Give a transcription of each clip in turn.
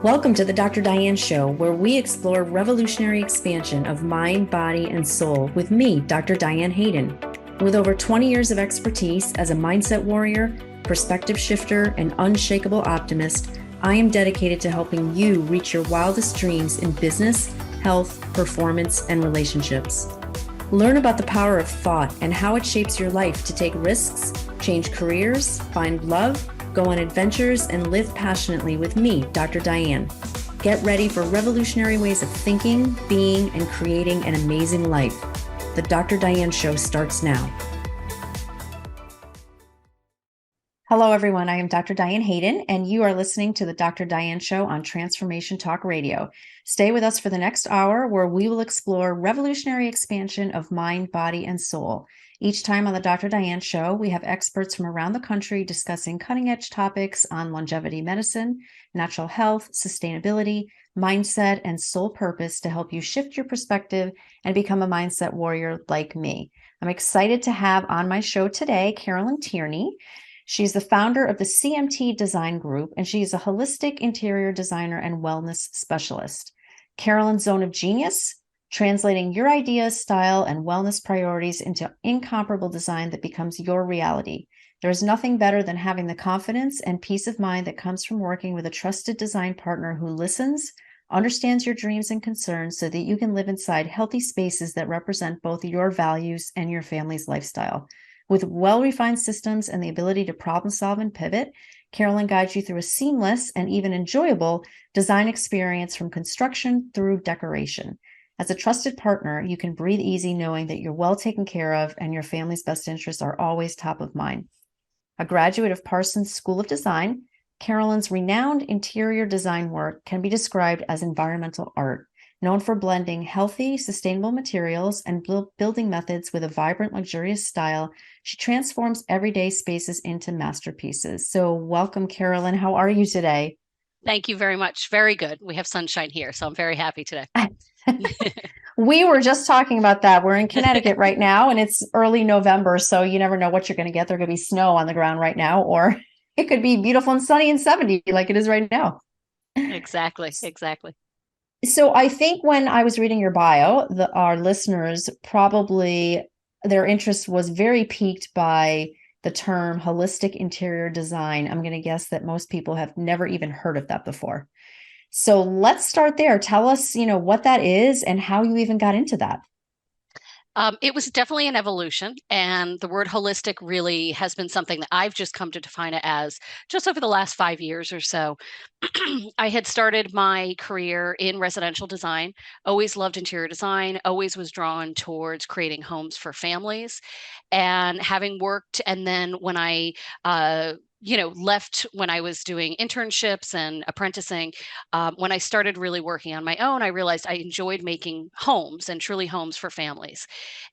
Welcome to the Dr. Diane Show, where we explore revolutionary expansion of mind, body, and soul with me, Dr. Diane Hayden. With over 20 years of expertise as a mindset warrior, perspective shifter, and unshakable optimist, I am dedicated to helping you reach your wildest dreams in business, health, performance, and relationships. Learn about the power of thought and how it shapes your life to take risks, change careers, find love, go on adventures, and live passionately with me, Dr. Diane. Get ready for revolutionary ways of thinking, being, and creating an amazing life. The Dr. Diane Show starts now. Hello, everyone. I am Dr. Diane Hayden, and you are listening to the Dr. Diane Show on Transformation Talk Radio. Stay with us for the next hour, where we will explore revolutionary expansion of mind, body, and soul. Each time on the Dr. Diane Show, we have experts from around the country discussing cutting-edge topics on longevity medicine, natural health, sustainability, mindset, and soul purpose to help you shift your perspective and become a mindset warrior like me. I'm excited to have on my show today Carolyn Tierney. She's the founder of the CMT Design Group, and she's a holistic interior designer and wellness specialist. Carolyn's Zone of Genius: translating your ideas, style, and wellness priorities into incomparable design that becomes your reality. There is nothing better than having the confidence and peace of mind that comes from working with a trusted design partner who listens, understands your dreams and concerns so that you can live inside healthy spaces that represent both your values and your family's lifestyle. With well-refined systems and the ability to problem solve and pivot, Carolyn guides you through a seamless and even enjoyable design experience from construction through decoration. As a trusted partner, you can breathe easy knowing that you're well taken care of and your family's best interests are always top of mind. A graduate of Parsons School of Design, Carolyn's renowned interior design work can be described as environmental art, known for blending healthy, sustainable materials and building methods with a vibrant, luxurious style. She transforms everyday spaces into masterpieces. So welcome, Carolyn. How are you today? Thank you very much. Very good. We have sunshine here, so I'm very happy today. We were just talking about that. We're in Connecticut right now, and it's early November, so you never know what you're going to get. There could be snow on the ground right now, or it could be beautiful and sunny and 70 like it is right now. Exactly. So I think when I was reading your bio, our listeners probably, their interest was very piqued by the term holistic interior design. I'm going to guess that most people have never even heard of that before. So let's start there. Tell us, what that is and how you even got into that. It was definitely an evolution, and the word holistic really has been something that I've just come to define it as just over the last 5 years or so. I had started my career in residential design, always loved interior design, always was drawn towards creating homes for families. And having worked, and then when I left when I was doing internships and apprenticing. When I started really working on my own, I realized I enjoyed making homes and truly homes for families.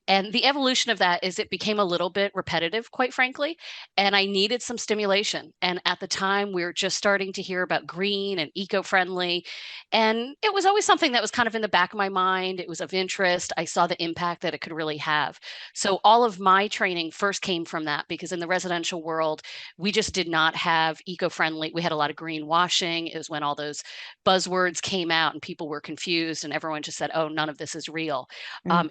And the evolution of that is it became a little bit repetitive, quite frankly, and I needed some stimulation. And at the time, we were just starting to hear about green and eco-friendly. And it was always something that was kind of in the back of my mind. It was of interest. I saw the impact that it could really have. So all of my training first came from that, because in the residential world, we just did not have eco-friendly. We had a lot of greenwashing. It was when all those buzzwords came out and people were confused and everyone just said, oh, none of this is real.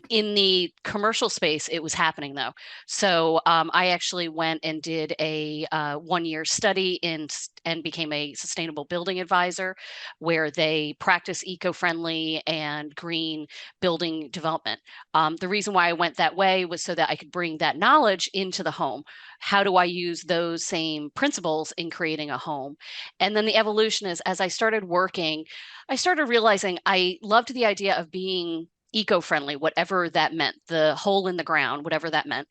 In the commercial space, it was happening though. So I actually went and did a 1-year study and became a sustainable building advisor, where they practice eco-friendly and green building development. The reason why I went that way was so that I could bring that knowledge into the home. How do I use those same principles in creating a home? And then the evolution is, as I started working, I started realizing I loved the idea of being eco-friendly, whatever that meant, the hole in the ground, whatever that meant.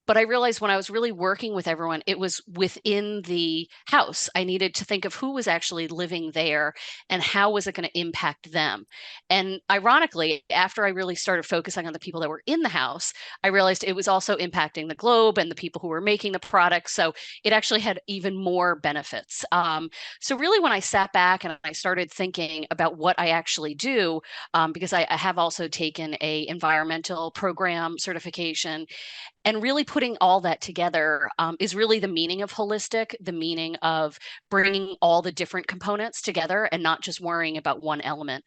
But I realized when I was really working with everyone, it was within the house. I needed to think of who was actually living there and how was it going to impact them. And ironically, after I really started focusing on the people that were in the house, I realized it was also impacting the globe and the people who were making the products. So it actually had even more benefits. So really, when I sat back and I started thinking about what I actually do, because I have also taken a environmental program certification, And really putting all that together is really the meaning of holistic, the meaning of bringing all the different components together and not just worrying about one element.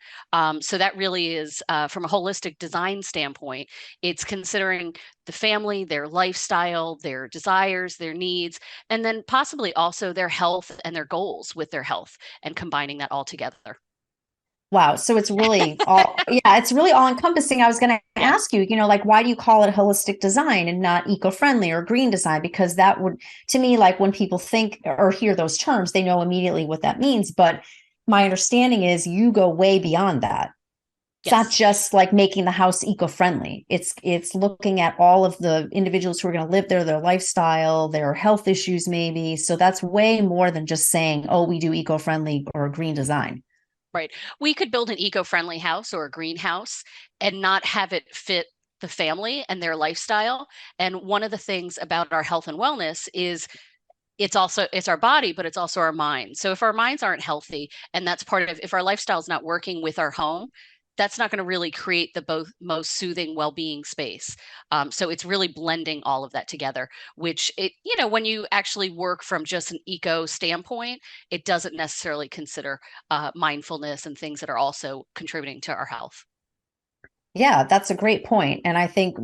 So that really is, from a holistic design standpoint, it's considering the family, their lifestyle, their desires, their needs, and then possibly also their health and their goals with their health and combining that all together. Wow. So it's really all, yeah, it's really all encompassing. I was going to Yeah. ask you, like, why do you call it holistic design and not eco-friendly or green design? Because that would, to me, like when people think or hear those terms, they know immediately what that means. But my understanding is you go way beyond that. It's not Yes. just like making the house eco-friendly. It's looking at all of the individuals who are going to live there, their lifestyle, their health issues, maybe. So that's way more than just saying, oh, we do eco-friendly or green design. Right. We could build an eco-friendly house or a greenhouse and not have it fit the family and their lifestyle. And one of the things about our health and wellness is it's our body, but it's also our mind. So if our minds aren't healthy, and that's part of, if our lifestyle is not working with our home, that's not going to really create the both most soothing well-being space. So it's really blending all of that together, which when you actually work from just an eco standpoint, it doesn't necessarily consider mindfulness and things that are also contributing to our health. Yeah, that's a great point. And I think,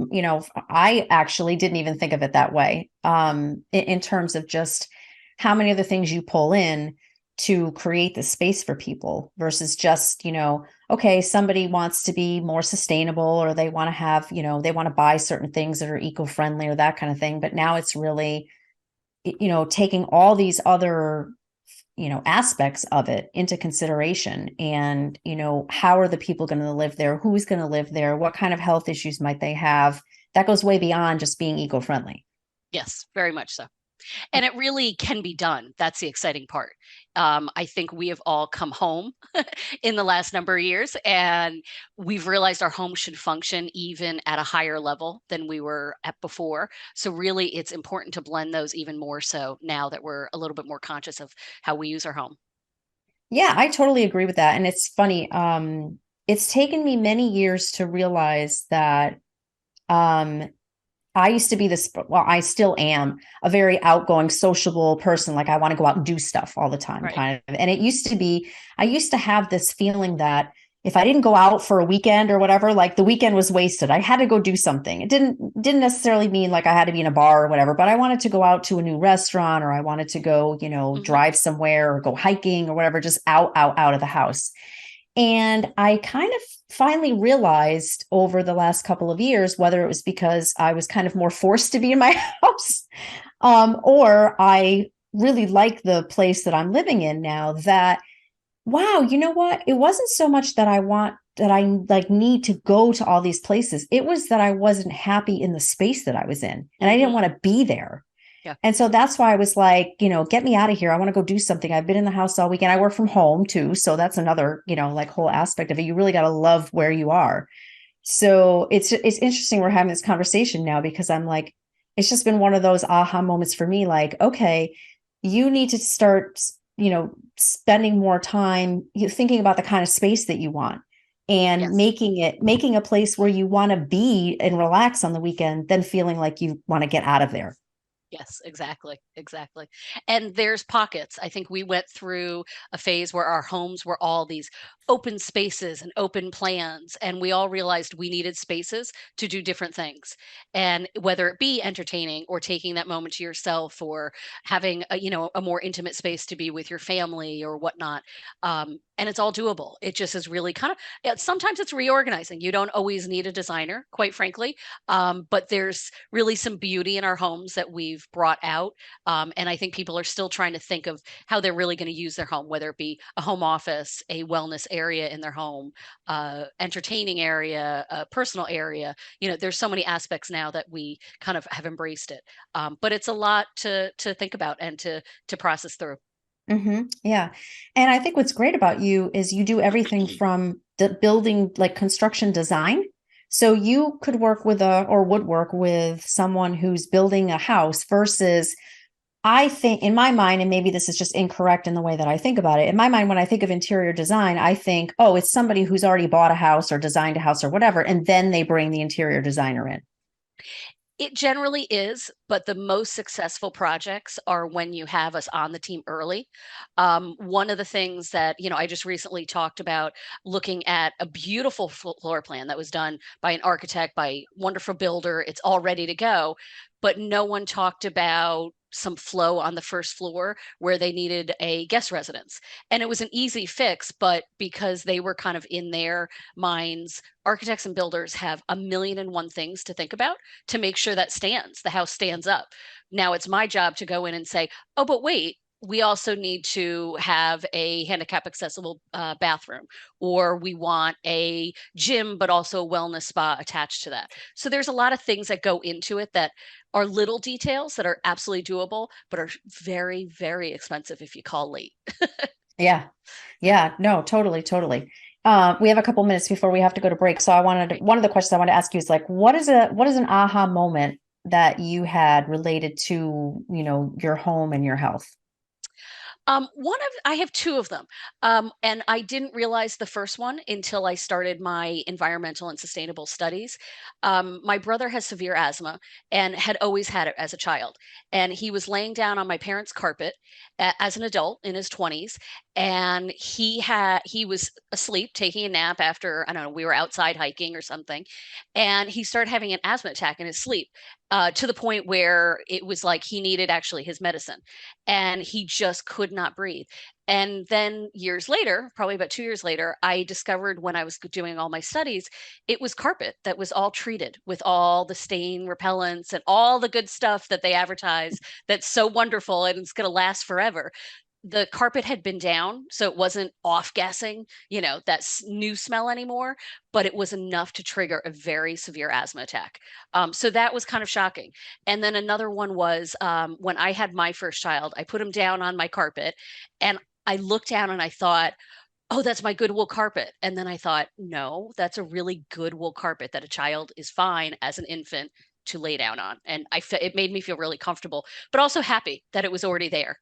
I actually didn't even think of it that way, in terms of just how many other things you pull in to create the space for people versus just, okay, somebody wants to be more sustainable or they want to have, they want to buy certain things that are eco-friendly or that kind of thing. But now it's really, taking all these other aspects of it into consideration and how are the people going to live there, who's going to live there, what kind of health issues might they have. That goes way beyond just being eco-friendly. Yes, very much so. And it really can be done. That's the exciting part. I think we have all come home in the last number of years, and we've realized our home should function even at a higher level than we were at before. So, really, it's important to blend those even more so now that we're a little bit more conscious of how we use our home. Yeah, I totally agree with that. And it's funny, it's taken me many years to realize that um I used to be this, well, I still am a very outgoing, sociable person. Like I want to go out and do stuff all the time, Right. kind of. And it used to be, I used to have this feeling that if I didn't go out for a weekend or whatever, like the weekend was wasted. I had to go do something. It didn't necessarily mean like I had to be in a bar or whatever, but I wanted to go out to a new restaurant or I wanted to go, Hmm. drive somewhere or go hiking or whatever, just out of the house. And I kind of finally realized over the last couple of years, whether it was because I was kind of more forced to be in my house, or I really like the place that I'm living in now, that, wow, you know what? It wasn't so much that I like need to go to all these places. It was that I wasn't happy in the space that I was in and I didn't Hmm. want to be there. Yeah. And so that's why I was like, get me out of here. I want to go do something. I've been in the house all weekend. I work from home too. So that's another, like whole aspect of it. You really got to love where you are. So it's interesting we're having this conversation now because I'm like, it's just been one of those aha moments for me. Like, okay, you need to start, spending more time thinking about the kind of space that you want and Yes. making a place where you want to be and relax on the weekend, then feeling like you want to get out of there. Yes, exactly, exactly. And there's pockets. I think we went through a phase where our homes were all these open spaces and open plans, and we all realized we needed spaces to do different things. And whether it be entertaining or taking that moment to yourself or having a more intimate space to be with your family or whatnot. And it's all doable. It just is really kind of, sometimes it's reorganizing. You don't always need a designer, quite frankly. But there's really some beauty in our homes that we've brought out. And I think people are still trying to think of how they're really going to use their home, whether it be a home office, a wellness area in their home, entertaining area, a personal area. There's so many aspects now that we kind of have embraced it. But it's a lot to think about and to process through. Yeah. And I think what's great about you is you do everything from the building, like construction design. So you could work with or would work with someone who's building a house versus, I think in my mind, and maybe this is just incorrect in the way that I think about it. In my mind, when I think of interior design, I think, oh, it's somebody who's already bought a house or designed a house or whatever, and then they bring the interior designer in. It generally is, but the most successful projects are when you have us on the team early. One of the things that, I just recently talked about looking at a beautiful floor plan that was done by an architect, by a wonderful builder. It's all ready to go, but no one talked about some flow on the first floor where they needed a guest residence. And it was an easy fix, but because they were kind of in their minds, architects and builders have a million and one things to think about to make sure that the house stands up. Now it's my job to go in and say, oh, but wait, we also need to have a handicap accessible bathroom, or we want a gym, but also a wellness spa attached to that. So there's a lot of things that go into it that are little details that are absolutely doable, but are very, very expensive if you call late. Yeah. Yeah. No, totally, totally. We have a couple minutes before we have to go to break. So one of the questions I want to ask you is like, what is an aha moment that you had related to, your home and your health? I have two of them. And I didn't realize the first one until I started my environmental and sustainable studies. My brother has severe asthma and had always had it as a child. And he was laying down on my parents' carpet as an adult in his 20s. And he was asleep, taking a nap after, I don't know, we were outside hiking or something. And he started having an asthma attack in his sleep, to the point where it was like he needed actually his medicine, and he just could not breathe. And then years later, probably about 2 years later, I discovered when I was doing all my studies, it was carpet that was all treated with all the stain repellents and all the good stuff that they advertise that's so wonderful and it's going to last forever. The carpet had been down, so it wasn't off gassing, that new smell anymore, but it was enough to trigger a very severe asthma attack. So that was kind of shocking. And then another one was when I had my first child, I put him down on my carpet and I looked down and I thought, oh, that's my good wool carpet. And then I thought, no, that's a really good wool carpet that a child is fine as an infant to lay down on. And it made me feel really comfortable, but also happy that it was already there.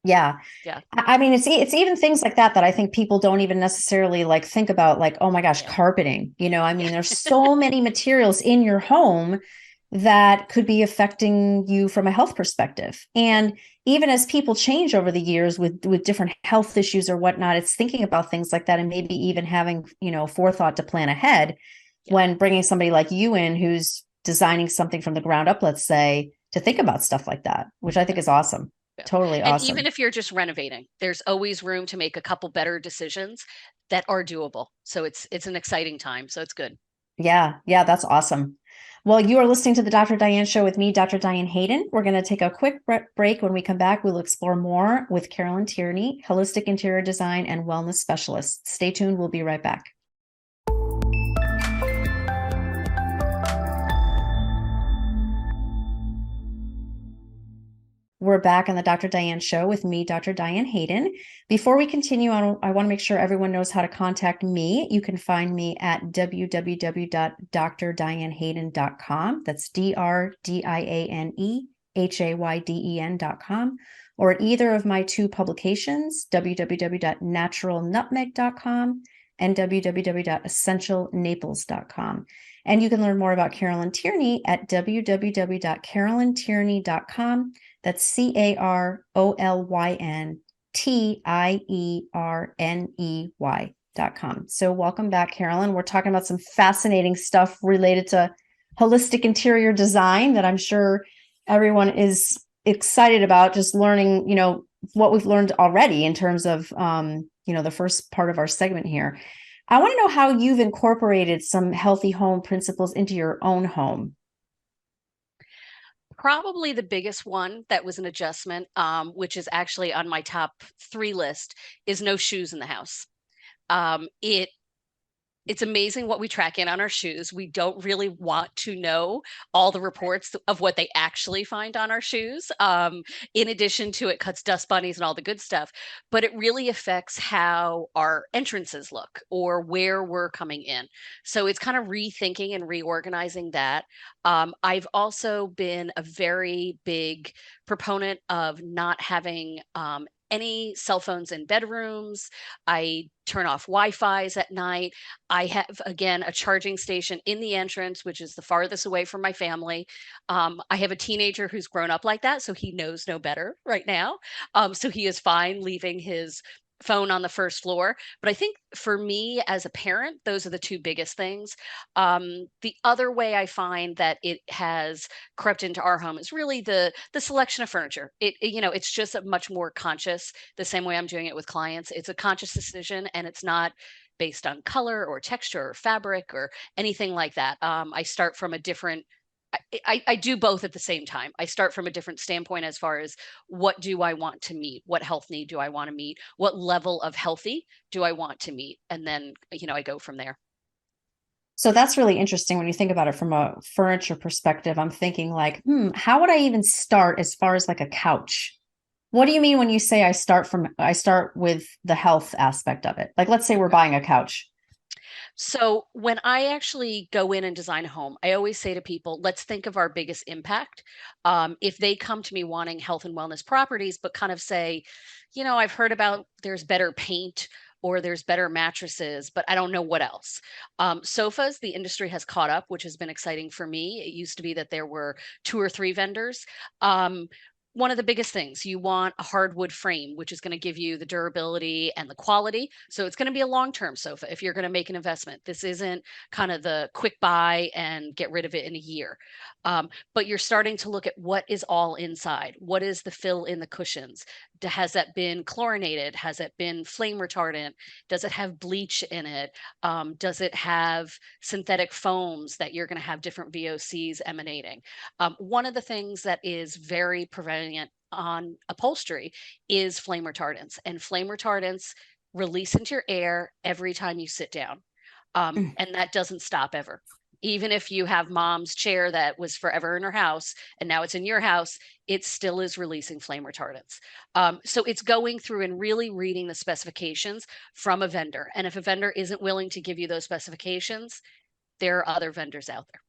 Yeah. Yeah. I mean, it's even things like that I think people don't even necessarily like think about, like, oh my gosh, Yeah. carpeting. I Yeah. mean, there's so many materials in your home that could be affecting you from a health perspective. Yeah. And even as people change over the years with different health issues or whatnot, it's thinking about things like that and maybe even having, forethought to plan ahead Yeah. when bringing somebody like you in who's designing something from the ground up, let's say, to think about stuff like that, which I think Yeah. is awesome. Yeah. Totally And even awesome. if you're just renovating, there's always room to make a couple better decisions that are doable. So it's an exciting time. So it's good. Yeah, yeah, that's awesome. Well, you are listening to the Dr. Diane Show with me, Dr. Diane Hayden. We're going to take a quick break. When we come back, we'll explore more with Carolyn Tierney, holistic interior design and wellness specialist. Stay tuned. We'll be right back. We're back on the Dr. Diane Show with me, Dr. Diane Hayden. Before we continue on, I want to make sure everyone knows how to contact me. You can find me at www.drdianehayden.com. That's DRDIANEHAYDEN.com. Or at either of my two publications, www.naturalnutmeg.com and www.essentialnaples.com. And you can learn more about Carolyn Tierney at www.carolyntierney.com. That's CarolynTierney.com. So welcome back, Carolyn. We're talking about some fascinating stuff related to holistic interior design that I'm sure everyone is excited about, just learning, what we've learned already in terms of, the first part of our segment here. I want to know how you've incorporated some healthy home principles into your own home. Probably the biggest one that was an adjustment, which is actually on my top 3 list, is no shoes in the house. It's amazing what we track in on our shoes. We don't really want to know all the reports of what they actually find on our shoes. In addition to it cuts dust bunnies and all the good stuff, but it really affects how our entrances look or where we're coming in. So it's kind of rethinking and reorganizing that. I've also been a very big proponent of not having any cell phones in bedrooms. I turn off Wi-Fi's at night. I have, again, a charging station in the entrance, which is the farthest away from my family. I have a teenager who's grown up like that, so he knows no better right now. So he is fine leaving his phone on the first floor. But I think for me as a parent, those are the two biggest things. The other way I find that it has crept into our home is really the selection of furniture. It's just a much more conscious, the same way I'm doing it with clients. It's a conscious decision, and it's not based on color or texture or fabric or anything like that. I start from a different I do both at the same time. I start from a different standpoint as far as what do I want to meet? What health need do I want to meet? What level of healthy do I want to meet? And then, I go from there. So that's really interesting when you think about it from a furniture perspective. I'm thinking like, how would I even start as far as like a couch? What do you mean when you say I start with the health aspect of it? Like, let's say we're buying a couch. So when I actually go in and design a home, I always say to people, let's think of our biggest impact. If they come to me wanting health and wellness properties, but kind of say, I've heard about there's better paint or there's better mattresses, but I don't know what else. Sofas, the industry has caught up, which has been exciting for me. It used to be that there were two or three vendors. One of the biggest things, you want a hardwood frame, which is going to give you the durability and the quality. So it's going to be a long-term sofa if you're going to make an investment. This isn't kind of the quick buy and get rid of it in a year. But you're starting to look at what is all inside. What is the fill in the cushions? Has that been chlorinated? Has it been flame retardant? Does it have bleach in it? Does it have synthetic foams that you're going to have different VOCs emanating? One of the things that is very prevalent on upholstery is flame retardants, and flame retardants release into your air every time you sit down. Mm. And that doesn't stop ever. Even if you have mom's chair that was forever in her house and now it's in your house, it still is releasing flame retardants. So it's going through and really reading the specifications from a vendor. And if a vendor isn't willing to give you those specifications, there are other vendors out there.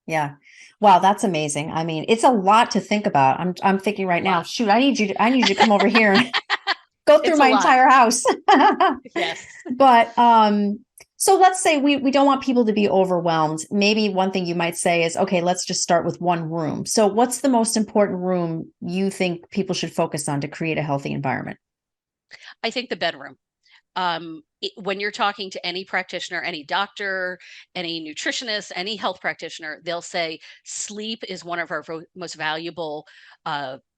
Yeah. Wow, that's amazing. I mean, it's a lot to think about. I'm thinking A right now, lot. shoot, I need you to come over here and go through It's a my lot. entire house. Yes. But so let's say we don't want people to be overwhelmed. Maybe one thing you might say is, okay, let's just start with one room. So what's the most important room you think people should focus on to create a healthy environment? I think the bedroom. When you're talking to any practitioner, any doctor, any nutritionist, any health practitioner, they'll say sleep is one of our most valuable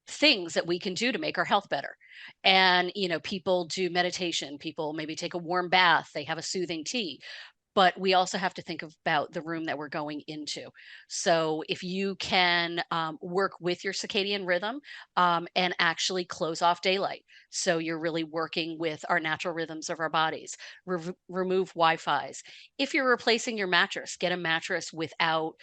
things that we can do to make our health better. And, people do meditation, people maybe take a warm bath, they have a soothing tea, but we also have to think about the room that we're going into. So if you can work with your circadian rhythm and actually close off daylight. So you're really working with our natural rhythms of our bodies, remove Wi-Fi's. If you're replacing your mattress, get a mattress without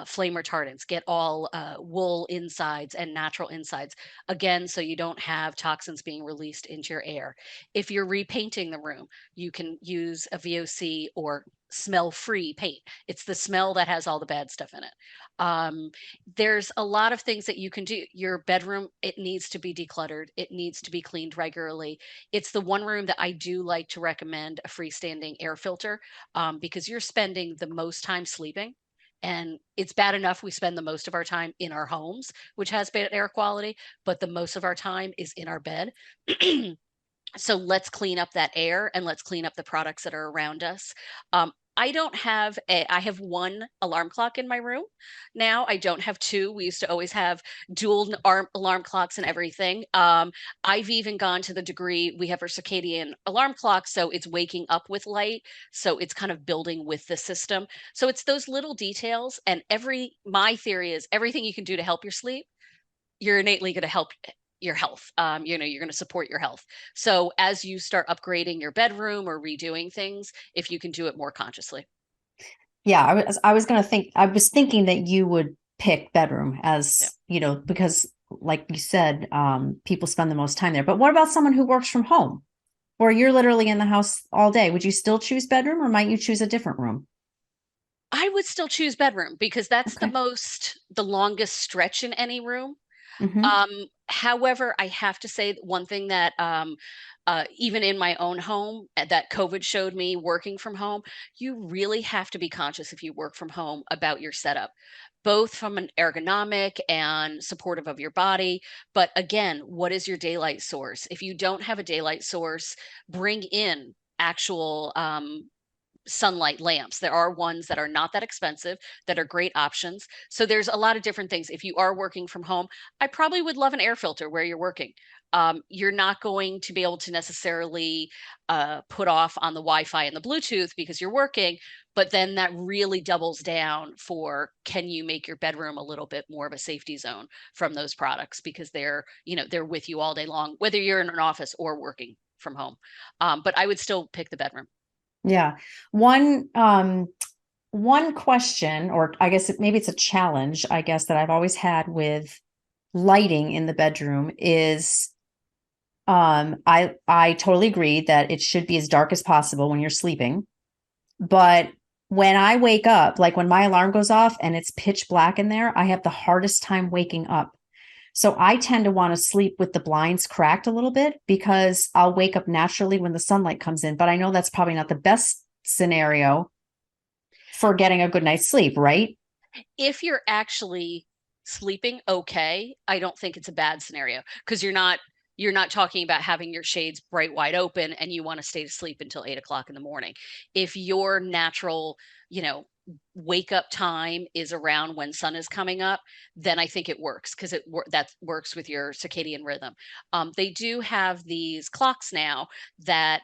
flame retardants, get all wool insides and natural insides. Again, so you don't have toxins being released into your air. If you're repainting the room, you can use a VOC or smell free paint. It's the smell that has all the bad stuff in it. There's a lot of things that you can do. Your bedroom, it needs to be decluttered. It needs to be cleaned regularly. It's the one room that I do like to recommend a freestanding air filter because you're spending the most time sleeping. And it's bad enough we spend the most of our time in our homes, which has bad air quality, but the most of our time is in our bed. So let's clean up that air and let's clean up the products that are around us. I have one alarm clock in my room now. I don't have two. We used to always have dual alarm clocks and everything. I've even gone to the degree we have our circadian alarm clock, so it's waking up with light. So it's kind of building with the system. So it's those little details. And my theory is everything you can do to help your sleep, you're innately going to help your health. You're going to support your health. So as you start upgrading your bedroom or redoing things, if you can do it more consciously. Yeah, I was thinking that you would pick bedroom Yeah. as, because like you said, people spend the most time there. But what about someone who works from home or you're literally in the house all day? Would you still choose bedroom or might you choose a different room? I would still choose bedroom because that's Okay. the longest stretch in any room. Hmm. However, I have to say that one thing that even in my own home that COVID showed me working from home, you really have to be conscious if you work from home about your setup, both from an ergonomic and supportive of your body. But again, what is your daylight source? If you don't have a daylight source, bring in actual sunlight lamps. There are ones that are not that expensive that are great options. So there's a lot of different things. If you are working from home, I probably would love an air filter where you're working. You're not going to be able to necessarily put off on the Wi-Fi and the Bluetooth because you're working, but then that really doubles down for can you make your bedroom a little bit more of a safety zone from those products because they're with you all day long, whether you're in an office or working from home. But I would still pick the bedroom. Yeah. One one question, or I guess maybe it's a challenge, I guess, that I've always had with lighting in the bedroom is I totally agree that it should be as dark as possible when you're sleeping. But when I wake up, like when my alarm goes off and it's pitch black in there, I have the hardest time waking up. So I tend to want to sleep with the blinds cracked a little bit because I'll wake up naturally when the sunlight comes in. But I know that's probably not the best scenario for getting a good night's sleep, right? If you're actually sleeping okay, I don't think it's a bad scenario because you're not talking about having your shades bright wide open and you want to stay to sleep until 8 o'clock in the morning. If your natural, you know, wake up time is around when sun is coming up, then I think it works because that works with your circadian rhythm. They do have these clocks now that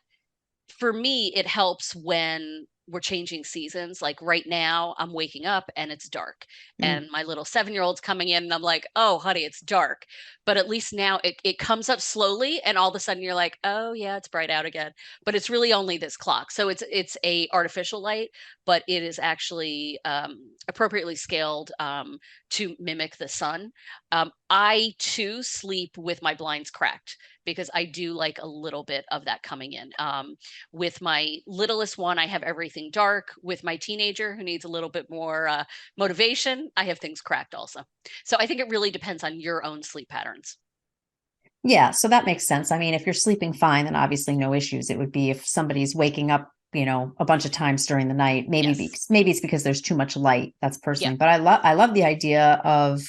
for me, it helps when we're changing seasons. Like right now, I'm waking up and it's dark, Mm. and my little 7-year-old's coming in, and I'm like, oh, honey, it's dark. But at least now it comes up slowly, and all of a sudden you're like, oh, yeah, it's bright out again. But it's really only this clock. So it's a artificial light, but it is actually appropriately scaled to mimic the sun. I too sleep with my blinds cracked because I do like a little bit of that coming in. With my littlest one, I have everything dark. With my teenager who needs a little bit more motivation, I have things cracked also. So I think it really depends on your own sleep patterns. Yeah, so that makes sense. I mean, if you're sleeping fine, then obviously no issues. It would be if somebody's waking up, a bunch of times during the night. Yes. Maybe it's because there's too much light. That's Yeah. personally, but I love the idea of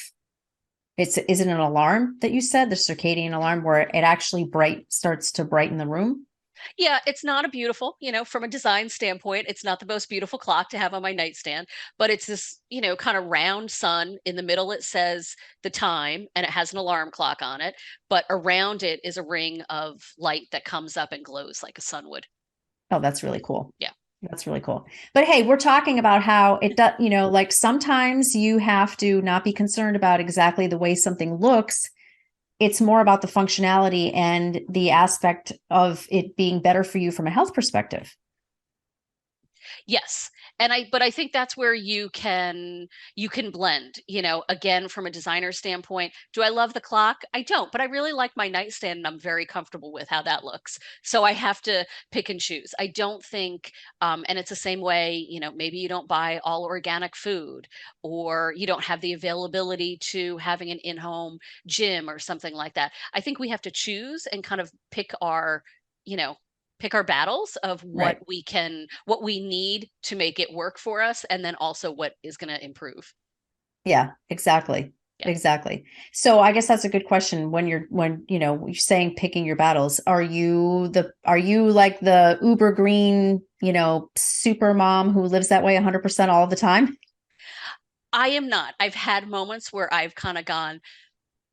is it an alarm that you said, the circadian alarm, where it actually starts to brighten the room? Yeah, it's not a beautiful, from a design standpoint, it's not the most beautiful clock to have on my nightstand, but it's this, kind of round sun. In the middle, it says the time and it has an alarm clock on it, but around it is a ring of light that comes up and glows like a sun would. Oh, that's really cool. Yeah. That's really cool. But hey, we're talking about how it does, like sometimes you have to not be concerned about exactly the way something looks. It's more about the functionality and the aspect of it being better for you from a health perspective. Yes. But I think that's where you can blend, again from a designer standpoint. Do I love the clock? I don't, but I really like my nightstand and I'm very comfortable with how that looks. So I have to pick and choose. I don't think and it's the same way, maybe you don't buy all organic food or you don't have the availability to having an in-home gym or something like that. I think we have to choose and kind of you know, pick our battles of Right. what we need to make it work for us and then also what is going to improve. Yeah, exactly. Yeah. Exactly. So I guess that's a good question when you're saying picking your battles, are you like the uber green, super mom who lives that way 100% all the time? I am not. I've had moments where I've kind of gone,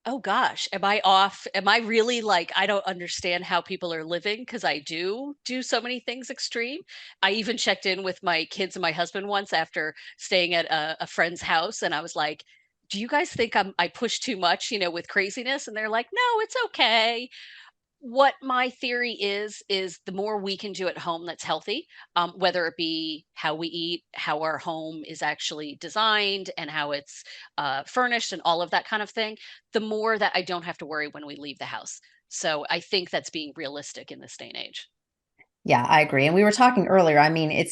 oh gosh, am I off? Am I really like, I don't understand how people are living because I do so many things extreme. I even checked in with my kids and my husband once after staying at a friend's house, and I was like, do you guys think I push too much, with craziness? And they're like, no, it's okay. What my theory is the more we can do at home that's healthy, whether it be how we eat, how our home is actually designed, and how it's furnished, and all of that kind of thing, the more that I don't have to worry when we leave the house. So I think that's being realistic in this day and age. Yeah, I agree. And we were talking earlier. I mean, it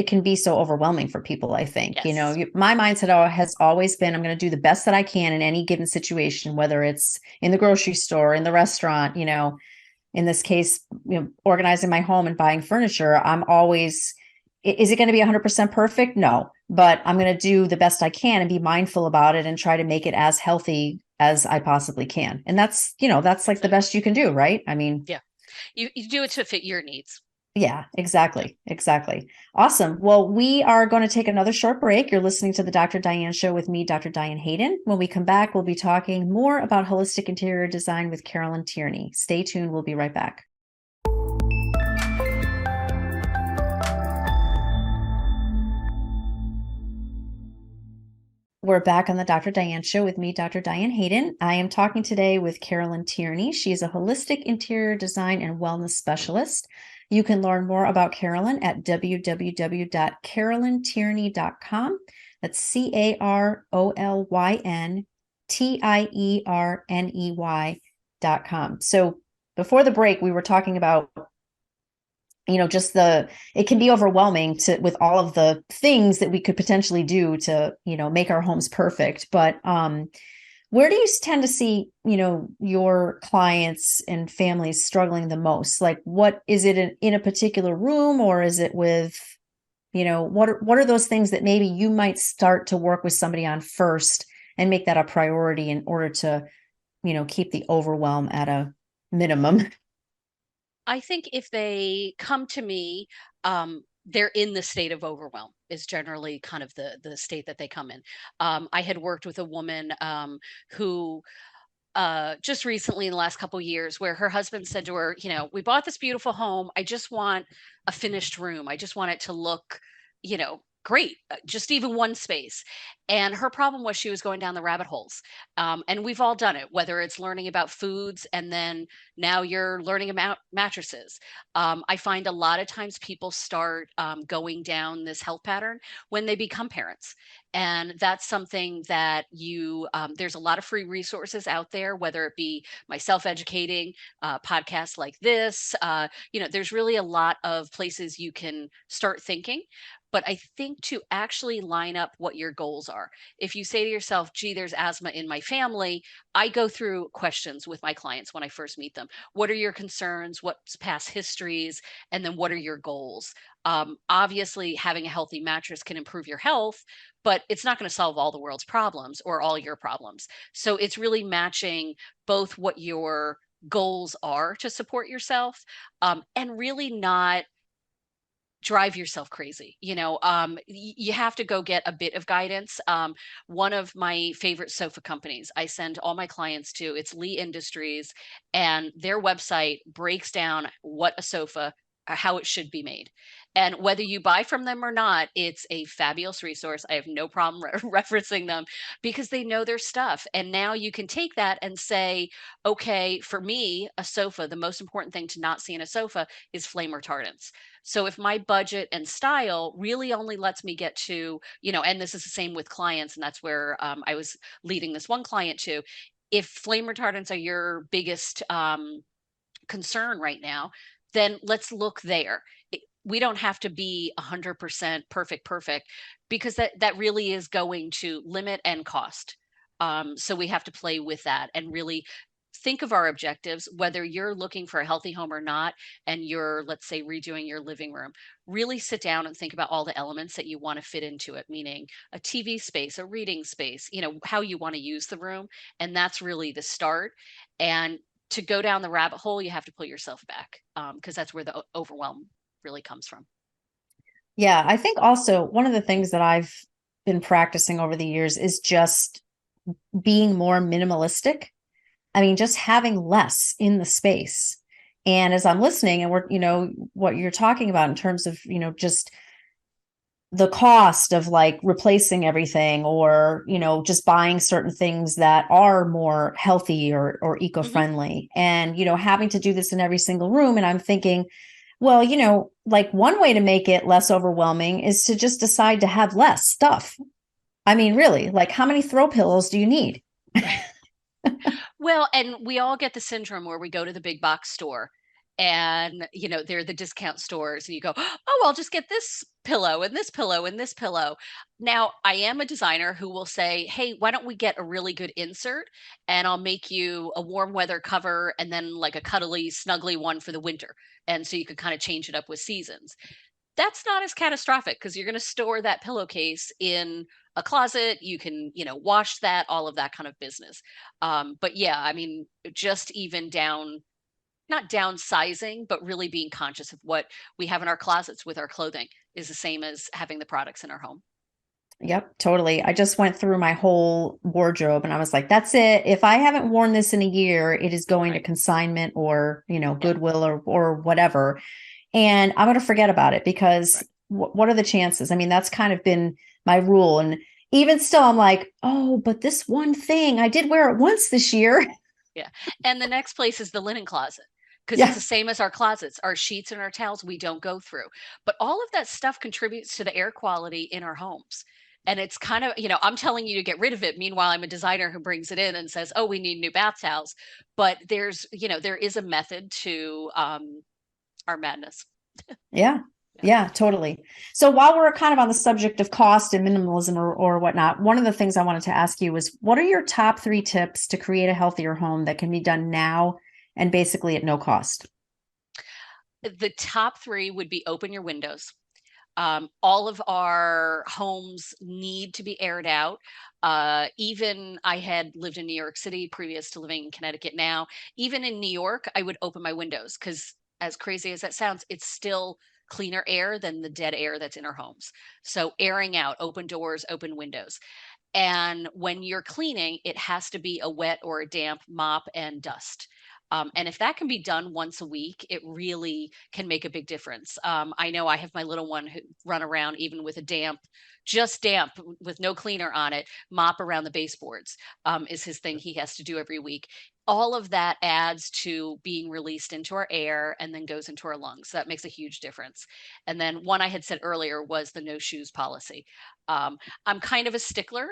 can be so overwhelming for people, I think. Yes. My mindset has always been I'm going to do the best that I can in any given situation, whether it's in the grocery store, in the restaurant, in this case, organizing my home and buying furniture. I'm always, is it going to be 100% perfect? No, but I'm going to do the best I can and be mindful about it and try to make it as healthy as I possibly can. And that's like That's the it. best you can do, right? I mean, Yeah. You do it to fit your needs. yeah, Yeah. exactly. Exactly. Awesome. Well, we are going to take another short break. You're listening to the Dr. Diane Show with me, Dr. Diane Hayden. When we come back, we'll be talking more about holistic interior design with Carolyn Tierney. Stay tuned. We'll be right back. We're back on the Dr. Diane Show with me, Dr. Diane Hayden. I am talking today with Carolyn Tierney. She is a holistic interior design and wellness specialist. You can learn more about Carolyn at www.carolyntierney.com. That's CarolynTierney.com. So before the break, we were talking about just it can be overwhelming with all of the things that we could potentially do to make our homes perfect. But where do you tend to see your clients and families struggling the most? Like, what is it in a particular room, or is it with what are those things that maybe you might start to work with somebody on first and make that a priority in order to keep the overwhelm at a minimum? I think if they come to me, they're in the state of overwhelm is generally kind of the state that they come in. I had worked with a woman who just recently in the last couple years where her husband said to her, we bought this beautiful home. I just want a finished room. I just want it to look, great, just even one space. And her problem was she was going down the rabbit holes. And we've all done it, whether it's learning about foods and then now you're learning about mattresses. I find a lot of times people start going down this health pattern when they become parents. And that's something that there's a lot of free resources out there, whether it be myself educating, podcasts like this. There's really a lot of places you can start thinking. But I think to actually line up what your goals are. If you say to yourself, gee, there's asthma in my family, I go through questions with my clients when I first meet them. What are your concerns? What's past histories? And then what are your goals? Obviously, having a healthy mattress can improve your health, but it's not going to solve all the world's problems or all your problems. So it's really matching both what your goals are to support yourself, and really not drive yourself crazy. You have to go get a bit of guidance. One of my favorite sofa companies I send all my clients to, it's Lee Industries, and their website breaks down what a sofa, how it should be made. And whether you buy from them or not, it's a fabulous resource. I have no problem referencing them because they know their stuff. And now you can take that and say, okay, for me, a sofa, the most important thing to not see in a sofa is flame retardants. So if my budget and style really only lets me get to, and this is the same with clients, and that's where I was leading this one client to, if flame retardants are your biggest concern right now, then let's look there. We don't have to be 100% perfect, because that really is going to limit and cost. So we have to play with that and really think of our objectives, whether you're looking for a healthy home or not, and you're, let's say, redoing your living room. Really sit down and think about all the elements that you want to fit into it, meaning a TV space, a reading space, how you want to use the room. And that's really the start. And to go down the rabbit hole, you have to pull yourself back, because that's where the overwhelm really comes from. Yeah, I think also one of the things that I've been practicing over the years is just being more minimalistic. I mean, just having less in the space. And as I'm listening and what you're talking about in terms of, just the cost of like replacing everything or, just buying certain things that are more healthy or Hmm. eco-friendly and, having to do this in every single room. And I'm thinking, well, like one way to make it less overwhelming is to just decide to have less stuff. I mean, really, like how many throw pillows do you need? Well, and we all get the syndrome where we go to the big box store and they're the discount stores, and you go, oh, I'll just get this pillow and this pillow and this pillow. Now, I am a designer who will say, hey, why don't we get a really good insert, and I'll make you a warm weather cover and then like a cuddly snuggly one for the winter, and so you could kind of change it up with seasons. That's not as catastrophic because you're going to store that pillowcase in a closet. You can, wash that, all of that kind of business. But yeah, I mean, just even not downsizing, but really being conscious of what we have in our closets with our clothing is the same as having the products in our home. Yep, totally. I just went through my whole wardrobe and I was like, that's it. If I haven't worn this in a year, it is going to Right. consignment or, Yeah. Goodwill or whatever. And I'm going to forget about it because Right. what are the chances? I mean, that's kind of been my rule. And even still, I'm like, oh, but this one thing, I did wear it once this year. Yeah. And the next place is the linen closet, because it's Yeah. the same as our closets, our sheets and our towels we don't go through. But all of that stuff contributes to the air quality in our homes. And it's kind of, I'm telling you to get rid of it. Meanwhile, I'm a designer who brings it in and says, oh, we need new bath towels. But there is a method to our madness. Yeah. Yeah. Yeah, totally. So while we're kind of on the subject of cost and minimalism or whatnot, one of the things I wanted to ask you was what are your top 3 tips to create a healthier home that can be done now and basically at no cost? The top three would be open your windows. All of our homes need to be aired out. Even I had lived in New York City previous to living in Connecticut now. Even in New York, I would open my windows because, as crazy as that sounds, it's still cleaner air than the dead air that's in our homes. So, airing out, open doors, open windows. And when you're cleaning, it has to be a wet or a damp mop and dust. And if that can be done once a week, it really can make a big difference. I know I have my little one who run around even with a just damp with no cleaner on it, mop around the baseboards is his thing he has to do every week. All of that adds to being released into our air and then goes into our lungs. So that makes a huge difference. And then one I had said earlier was the no shoes policy. I'm kind of a stickler.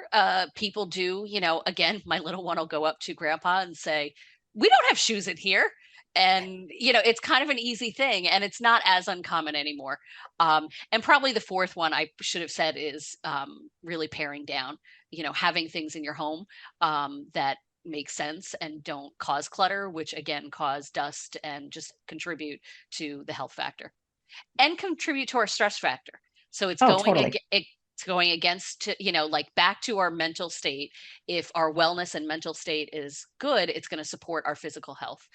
People do, again, my little one will go up to grandpa and say, we don't have shoes in here. And, it's kind of an easy thing and it's not as uncommon anymore. And probably the fourth one I should have said is really paring down, having things in your home that make sense and don't cause clutter, which again cause dust and just contribute to the health factor and contribute to our stress factor. So Oh, totally. it's going against, like back to our mental state. If our wellness and mental state is good, it's going to support our physical health.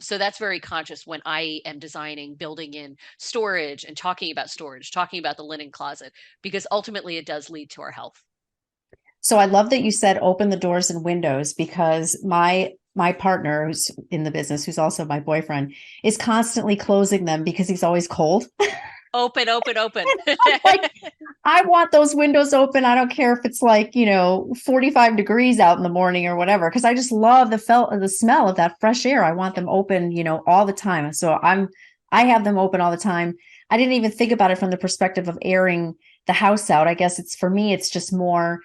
So that's very conscious when I am designing, building in storage and talking about the linen closet, because ultimately it does lead to our health. So I love that you said open the doors and windows because my partner who's in the business, who's also my boyfriend, is constantly closing them because he's always cold. Open, open, open. I'm like, I want those windows open. I don't care if it's like, 45 degrees out in the morning or whatever, because I just love the smell of that fresh air. I want them open, all the time. So I have them open all the time. I didn't even think about it from the perspective of airing the house out. I guess it's for me, it's just more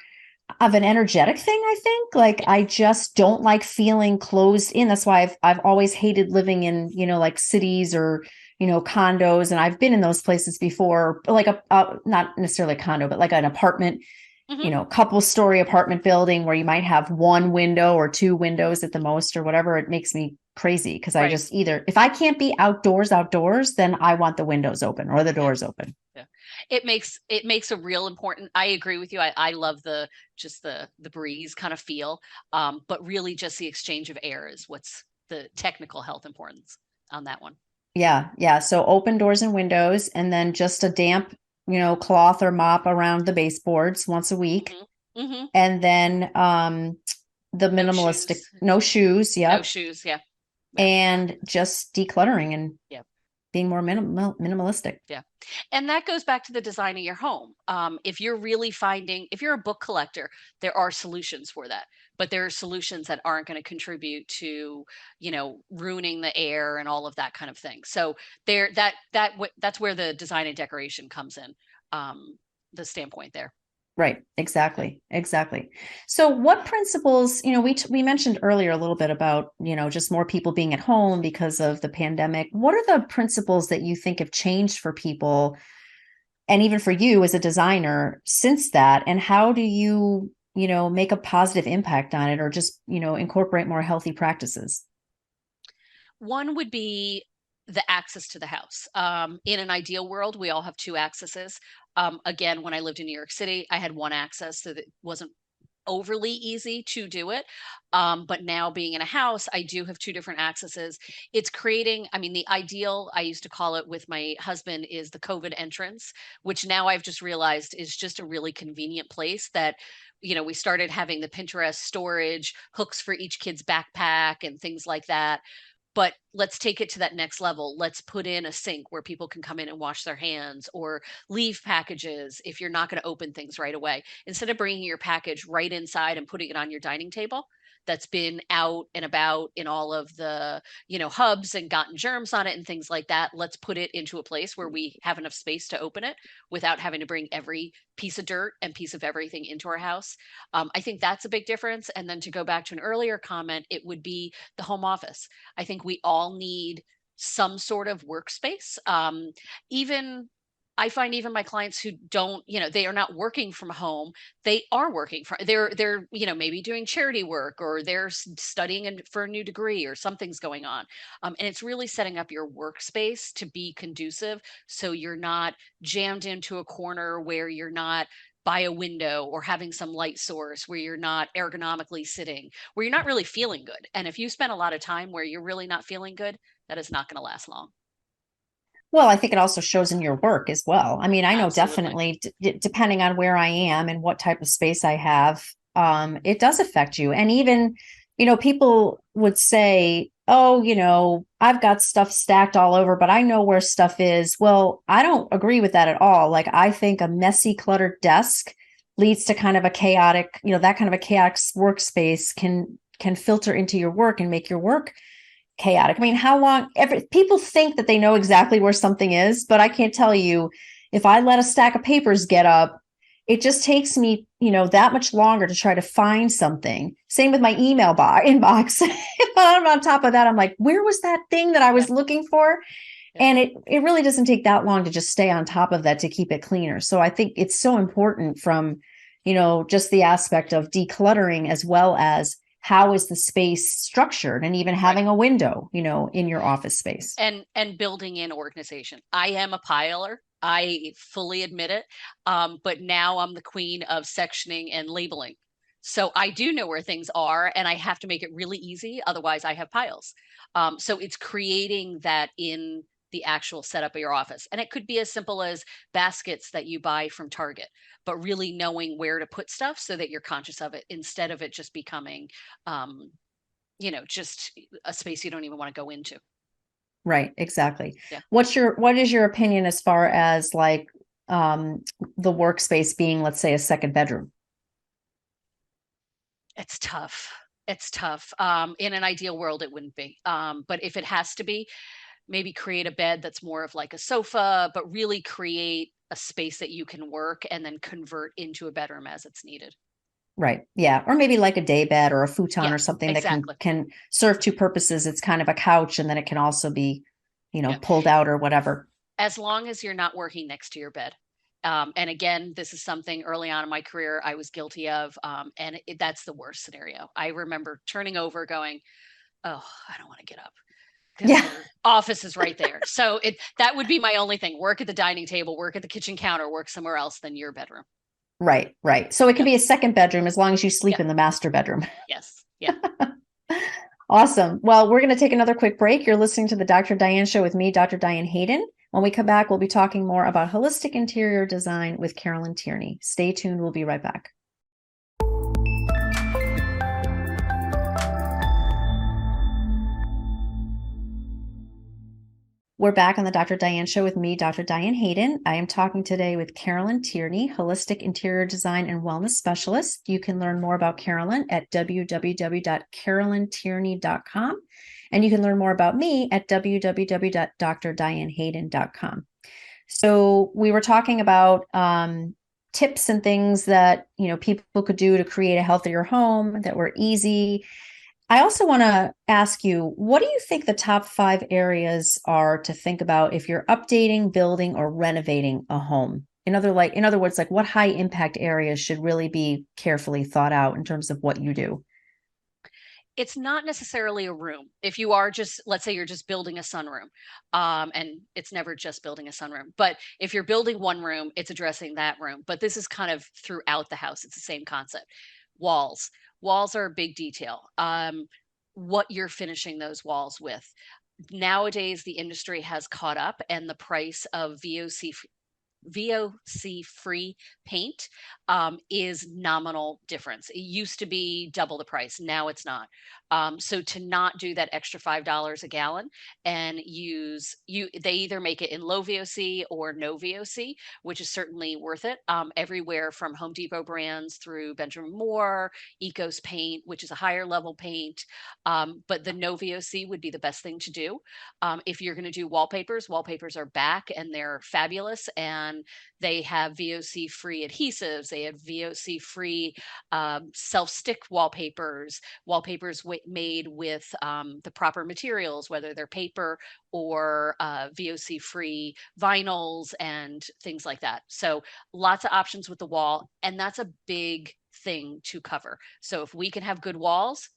of an energetic thing, I think. Like Yeah. I just don't like feeling closed in. That's why I've always hated living in, like cities or, condos. And I've been in those places before, like a not necessarily a condo, but like an apartment, Hmm. couple story apartment building where you might have one window or 2 windows at the most or whatever. It makes me crazy because I Right. just either if I can't be outdoors, then I want the windows open or the Yeah. doors open. Yeah. It makes a real important. I agree with you. I love the breeze kind of feel. But really just the exchange of air is what's the technical health importance on that one. Yeah, yeah. So open doors and windows, and then just a damp, cloth or mop around the baseboards once a week. Hmm. Hmm. And then the No minimalistic, shoes. no shoes. No Yep. shoes. Yeah. Yeah. And just decluttering and Yeah. being more minimalistic. Yeah. And that goes back to the design of your home. If you're a book collector, there are solutions for that, but there are solutions that aren't going to contribute to, ruining the air and all of that kind of thing. So that's where the design and decoration comes in, the standpoint there. Right. Exactly. Exactly. So what principles, we mentioned earlier a little bit about, just more people being at home because of the pandemic. What are the principles that you think have changed for people and even for you as a designer since that? And how do you, make a positive impact on it or just, incorporate more healthy practices? One would be the access to the house. In an ideal world, we all have two accesses. Again, when I lived in New York City, I had one access, so that it wasn't overly easy to do it. But now being in a house, I do have two different accesses. It's creating, I mean, the ideal, I used to call it with my husband, is the COVID entrance, which now I've just realized is just a really convenient place that, we started having the Pinterest storage, hooks for each kid's backpack and things like that. But let's take it to that next level. Let's put in a sink where people can come in and wash their hands, or leave packages if you're not going to open things right away. Instead of bringing your package right inside and putting it on your dining table that's been out and about in all of the, hubs and gotten germs on it and things like that, let's put it into a place where we have enough space to open it without having to bring every piece of dirt and piece of everything into our house. I think that's a big difference. And then to go back to an earlier comment, it would be the home office. I think we all need some sort of workspace. Even I find even my clients who don't, they are not working from home. They are working from, they're, maybe doing charity work, or they're studying for a new degree, or something's going on. And it's really setting up your workspace to be conducive. So you're not jammed into a corner where you're not by a window, or having some light source where you're not ergonomically sitting, where you're not really feeling good. And if you spend a lot of time where you're really not feeling good, that is not going to last long. Well, I think it also shows in your work as well. I mean, I know Absolutely. definitely depending on where I am and what type of space I have, it does affect you. And even, people would say, oh, I've got stuff stacked all over, but I know where stuff is. Well, I don't agree with that at all. Like, I think a messy, cluttered desk leads to kind of a chaotic, that kind of a chaotic workspace can filter into your work and make your work chaotic. I mean, how long people think that they know exactly where something is, but I can't tell you if I let a stack of papers get up, it just takes me, that much longer to try to find something. Same with my email inbox. I'm on top of that. I'm like, where was that thing that I Yeah. was looking for? Yeah. And it really doesn't take that long to just stay on top of that to keep it cleaner. So I think it's so important from, just the aspect of decluttering as well as how is the space structured and even Right. having a window, in your office space. And building in organization. I am a piler. I fully admit it. But now I'm the queen of sectioning and labeling. So I do know where things are, and I have to make it really easy. Otherwise, I have piles. So it's creating that in the actual setup of your office. And it could be as simple as baskets that you buy from Target, but really knowing where to put stuff so that you're conscious of it, instead of it just becoming, um, just a space you don't even want to go into. Right, exactly. Yeah. What is your opinion as far as like um the workspace being, let's say, a second bedroom? It's tough. It's tough. In an ideal world, it wouldn't be. But if it has to be, maybe create a bed that's more of like a sofa, but really create a space that you can work and then convert into a bedroom as it's needed. Right. Yeah. Or maybe like a day bed or a futon or Yes, something that can exactly. can serve two purposes. It's kind of a couch and then it can also be, Yeah. pulled out or whatever. As long as you're not working next to your bed. And again, this is something early on in my career I was guilty of. And that's the worst scenario. I remember turning over going, oh, I don't want to get up, because Yeah. your office is right there. So that would be my only thing. Work at the dining table, work at the kitchen counter, work somewhere else than your bedroom. Right, right. So it can Yep. be a second bedroom as long as you sleep Yep. in the master bedroom. Yes. Yeah. Awesome. Well, we're going to take another quick break. You're listening to the Dr. Diane Show with me, Dr. Diane Hayden. When we come back, we'll be talking more about holistic interior design with Carolyn Tierney. Stay tuned. We'll be right back. We're back on the Dr. Diane Show with me, Dr. Diane Hayden. I am talking today with Carolyn Tierney, holistic interior design and wellness specialist. You can learn more about Carolyn at www.carolyntierney.com. And you can learn more about me at www.drdianehayden.com. So we were talking about tips and things that, people could do to create a healthier home that were easy. I also want to ask you, what do you think the top 5 areas are to think about if you're updating, building, or renovating a home? In other words, like what high impact areas should really be carefully thought out in terms of what you do? It's not necessarily a room. If you are just, let's say you're just building a sunroom, and it's never just building a sunroom, but if you're building one room, it's addressing that room. But this is kind of throughout the house. It's the same concept. Walls. Walls are a big detail. What you're finishing those walls with. Nowadays, the industry has caught up, and the price of VOC free paint is nominal difference. It used to be double the price. Now it's not. So to not do that extra $5 a gallon and they either make it in low VOC or no VOC, which is certainly worth it. Everywhere from Home Depot brands through Benjamin Moore, Ecos paint, which is a higher level paint. But the no VOC would be the best thing to do. If you're going to do wallpapers, wallpapers are back and they're fabulous. And they have VOC free adhesives. They have VOC free self stick wallpapers, made with the proper materials, whether they're paper or VOC free vinyls and things like that. So lots of options with the wall. And that's a big thing to cover. So if we can have good walls,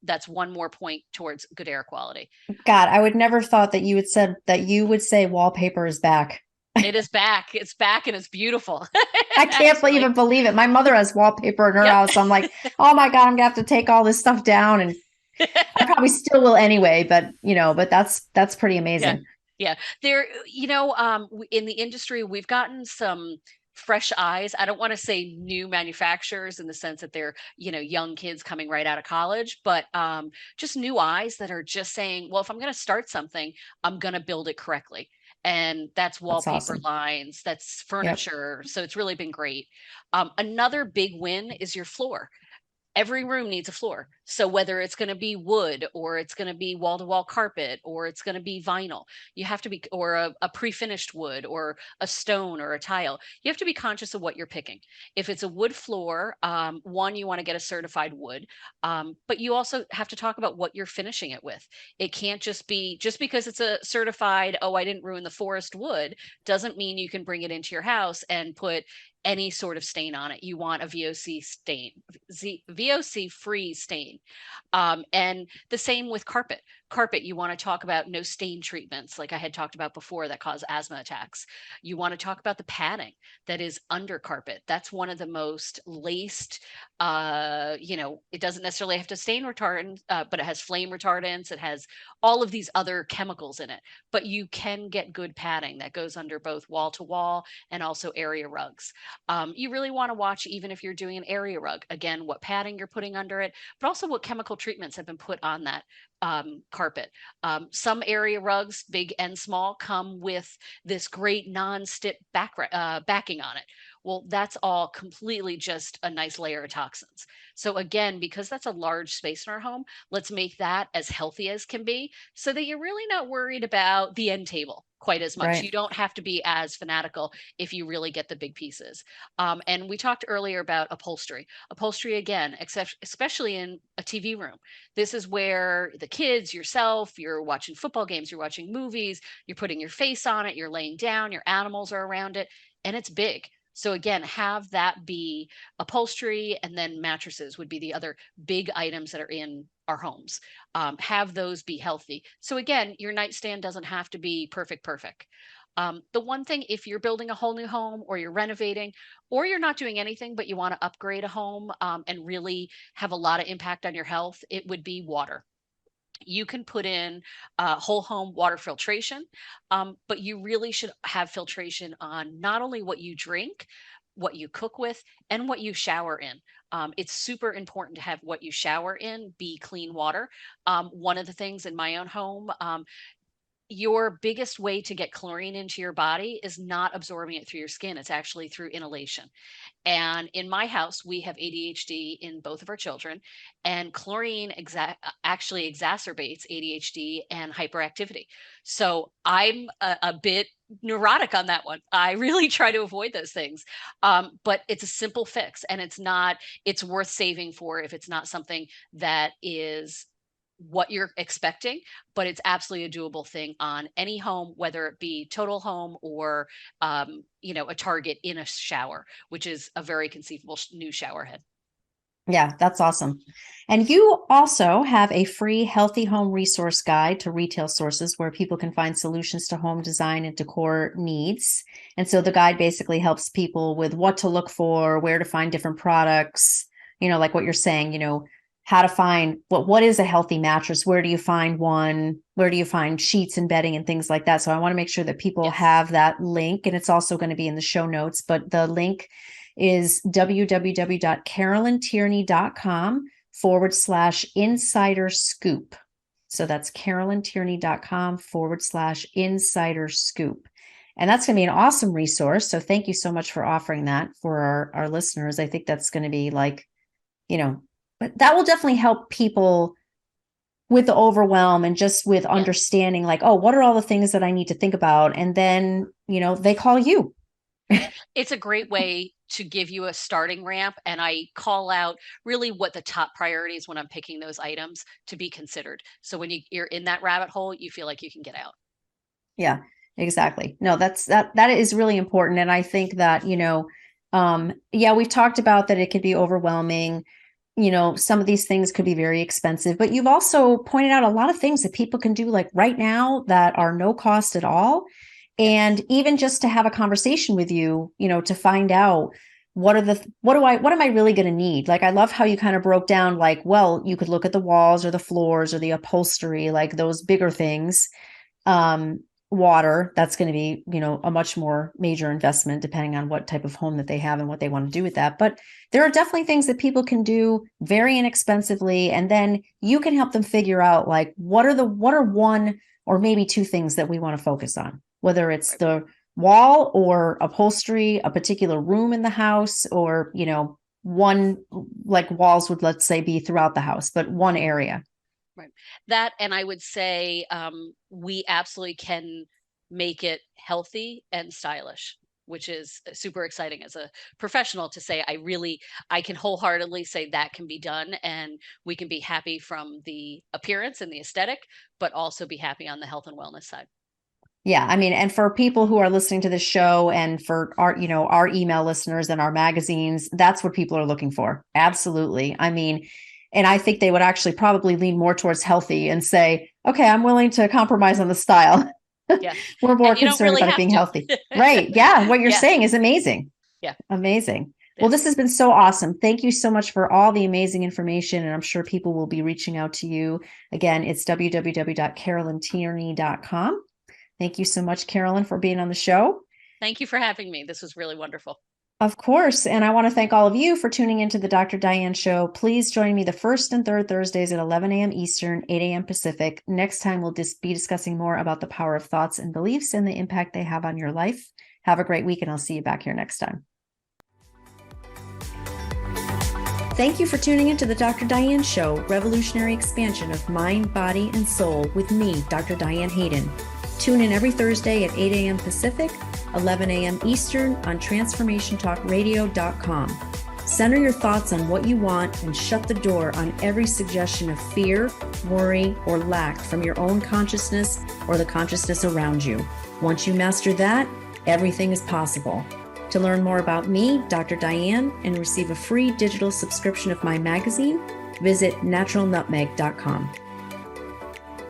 that's one more point towards good air quality. God, I would never thought that you would say wallpaper is back. It is back. It's back and it's beautiful. I can't Actually. even believe it. My mother has wallpaper in her Yep. house. I'm like, oh my God, I'm gonna have to take all this stuff down. And I probably still will anyway, but that's pretty Yeah. amazing. Yeah. There, in the industry, we've gotten some fresh eyes. I don't want to say new manufacturers in the sense that they're, young kids coming right out of college, but just new eyes that are just saying, well, if I'm going to start something, I'm going to build it correctly. And that's That's wallpaper awesome. lines, that's Yep. furniture. So it's really been great. Another big win is your floor. Every room needs a floor. So whether it's going to be wood or it's going to be wall to wall carpet or it's going to be vinyl, you have to be, or a pre-finished wood or a stone or a tile, you have to be conscious of what you're picking. If it's a wood floor, one, you want to get a certified wood, but you also have to talk about what you're finishing it with. It can't just be, just because it's a certified, oh, I didn't ruin the forest wood, doesn't mean you can bring it into your house and put any sort of stain on it. You want a VOC stain, VOC free stain. And the same with carpet. Carpet, you want to talk about no stain treatments, like I had talked about before, that cause asthma attacks. You want to talk about the padding that is under carpet. That's one of the most laced, it doesn't necessarily have to stain retardant, but it has flame retardants. It has all of these other chemicals in it. But you can get good padding that goes under both wall to wall and also area rugs. You really want to watch, even if you're doing an area rug, again, what padding you're putting under it, but also what chemical treatments have been put on that carpet. Some area rugs, big and small, come with this great non-stick backing on it. Well, that's all completely just a nice layer of toxins. So again, because that's a large space in our home, let's make that as healthy as can be so that you're really not worried about the end table quite as much. Right. You don't have to be as fanatical if you really get the big pieces. And we talked earlier about upholstery. Upholstery, again, especially in a TV room. This is where the kids, yourself, you're watching football games, you're watching movies, you're putting your face on it, you're laying down, your animals are around it, and it's big. So again, have that be upholstery, and then mattresses would be the other big items that are in our homes. Have those be healthy. So again, your nightstand doesn't have to be perfect, perfect. The one thing, if you're building a whole new home or you're renovating or you're not doing anything, but you want to upgrade a home and really have a lot of impact on your health, it would be water. You can put in whole home water filtration, but you really should have filtration on not only what you drink, what you cook with, and what you shower in. It's super important to have what you shower in be clean water. One of the things in my own home, your biggest way to get chlorine into your body is not absorbing it through your skin. It's actually through inhalation. And in my house, we have ADHD in both of our children, and chlorine actually exacerbates ADHD and hyperactivity. So I'm a bit neurotic on that one. I really try to avoid those things. But it's a simple fix, and it's worth saving for if it's not something that is what you're expecting, but it's absolutely a doable thing on any home, whether it be total home or, a target in a shower, which is a very conceivable new shower head. Yeah, that's awesome. And you also have a free healthy home resource guide to retail sources where people can find solutions to home design and decor needs. And so the guide basically helps people with what to look for, where to find different products, like what you're saying, how to find what is a healthy mattress, where do you find one, where do you find sheets and bedding and things like that. So I want to make sure that people have that link, and it's also going to be in the show notes, but the link is www.carolyntierney.com/insider scoop. So that's carolyntierney.com/insider scoop. And that's going to be an awesome resource. So thank you so much for offering that for our listeners. I think that's going to be but that will definitely help people with the overwhelm and just with understanding what are all the things that I need to think about? And then, they call you. It's a great way to give you a starting ramp. And I call out really what the top priorities when I'm picking those items to be considered. So when you're in that rabbit hole, you feel like you can get out. Yeah, exactly. No, that is really important. And I think that, we've talked about that it could be overwhelming. Some of these things could be very expensive, but you've also pointed out a lot of things that people can do right now that are no cost at all. And even just to have a conversation with you, to find out what am I really going to need? I love how you kind of broke down, you could look at the walls or the floors or the upholstery, those bigger things. Water, that's going to be, a much more major investment depending on what type of home that they have and what they want to do with that. But there are definitely things that people can do very inexpensively. And then you can help them figure out what are one or maybe two things that we want to focus on, whether it's the wall or upholstery, a particular room in the house, or, one walls would, let's say, be throughout the house, but one area. Right. That, and I would say we absolutely can make it healthy and stylish, which is super exciting as a professional to say. I can wholeheartedly say that can be done, and we can be happy from the appearance and the aesthetic, but also be happy on the health and wellness side. Yeah, I mean, and for people who are listening to the show and for our email listeners and our magazines, that's what people are looking for. Absolutely. I mean, and I think they would actually probably lean more towards healthy and say, okay, I'm willing to compromise on the style. Yeah. We're more concerned about it being healthy. Right. Yeah. What you're saying is amazing. Yeah. Amazing. Well, this has been so awesome. Thank you so much for all the amazing information. And I'm sure people will be reaching out to you. Again, it's www.carolyntierney.com. Thank you so much, Carolyn, for being on the show. Thank you for having me. This was really wonderful. Of course. And I want to thank all of you for tuning into the Dr. Diane Show. Please join me the first and third Thursdays at 11 a.m. Eastern, 8 a.m. Pacific. Next time, we'll just be discussing more about the power of thoughts and beliefs and the impact they have on your life. Have a great week, and I'll see you back here next time. Thank you for tuning into the Dr. Diane Show, revolutionary expansion of mind, body, and soul with me, Dr. Diane Hayden. Tune in every Thursday at 8 a.m. Pacific, 11 a.m. Eastern on transformationtalkradio.com. Center your thoughts on what you want and shut the door on every suggestion of fear, worry, or lack from your own consciousness or the consciousness around you. Once you master that, everything is possible. To learn more about me, Dr. Diane, and receive a free digital subscription of my magazine, visit naturalnutmeg.com.